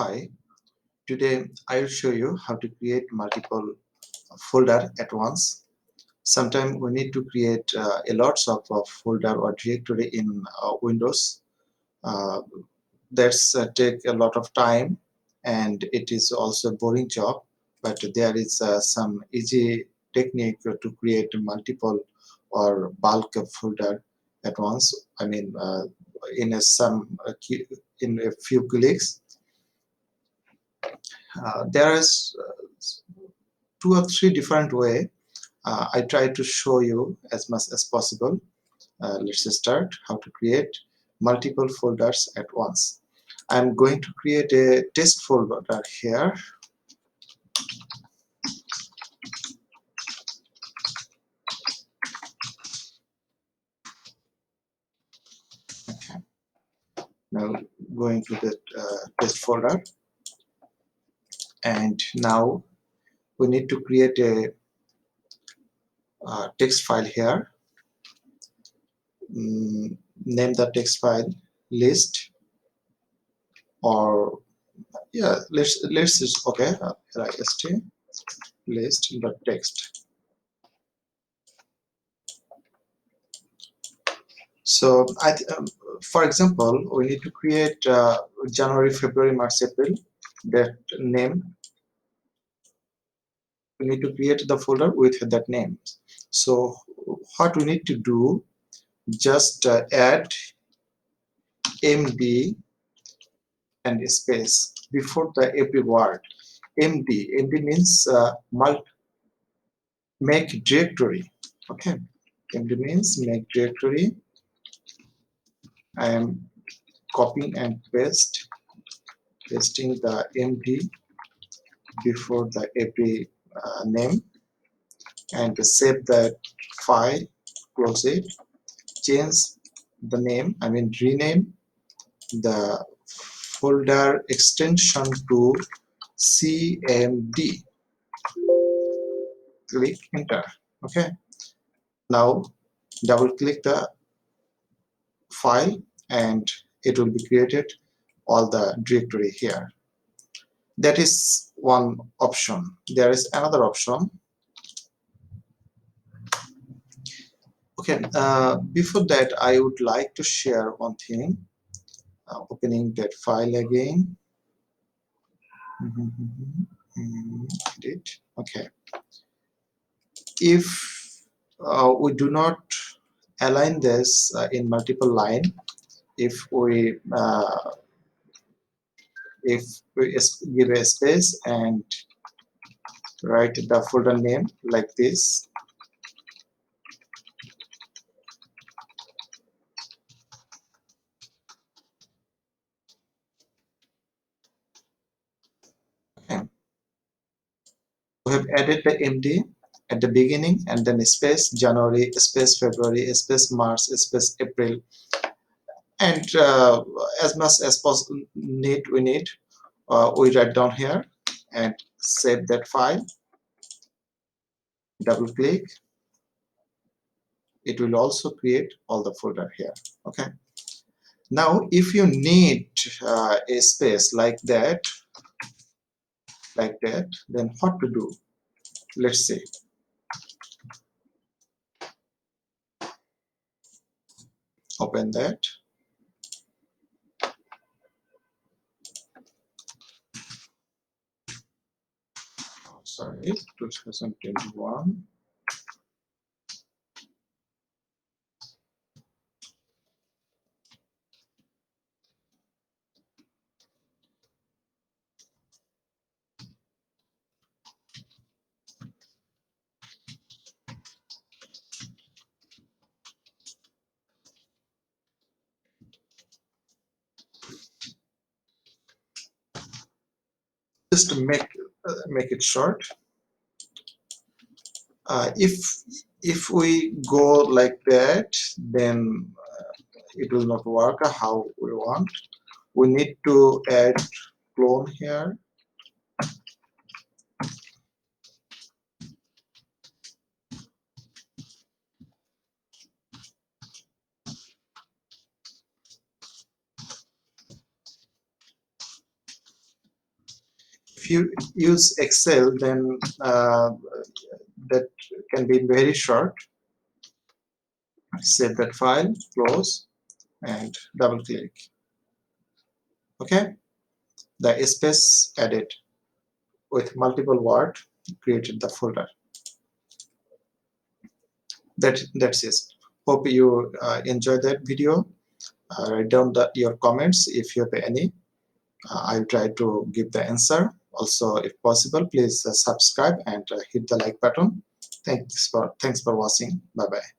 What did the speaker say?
Hi, today I will show you how to create multiple folder at once. Sometimes we need to create a lots of folder or directory in Windows. Uh, that's take a lot of time and it is also a boring job. But there is some easy technique to create multiple or bulk of folder at once. I mean, in a in a few clicks. There is two or three different way. I try to show you as much as possible. Let's start how to create multiple folders at once. I'm going to create a test folder here. Okay. Now going to the test folder, and now we need to create a text file here. Name the text file list, or yeah, let's just okay, list list.text. So for example, we need to create January, February, March, April. That name, we need to create the folder with that name. So what we need to do, just add md and space before the every word. Md means make directory. Okay, md means make directory. I am copying and pasting the md before the every name, and save that file, close it, change the name, I mean rename the folder extension to cmd. Click enter. Okay, now double click the file and it will be created all the directory here. That is one option. There is another option. Okay, before that I would like to share one thing. Opening that file again. Edit. Okay, if we do not align this in multiple line, if we give a space and write the folder name like this, okay. We have added the md at the beginning and then space January, space February, space March, space April, and as much as possible we need, we write down here and save that file. Double click, it will also create all the folder here. Okay, now if you need a space like that, then what to do? Let's see. Open that. Oh, sorry, 2021. Just to make it short, if we go like that, then it will not work how we want. We need to add clone here. If you use Excel, then that can be very short. Save that file, close, and double click. Okay, the space added with multiple word created the folder. That's it. Hope you enjoy that video. Write down your comments if you have any. I'll try to give the answer. Also, if possible, please subscribe and hit the like button. Thanks for watching. Bye bye.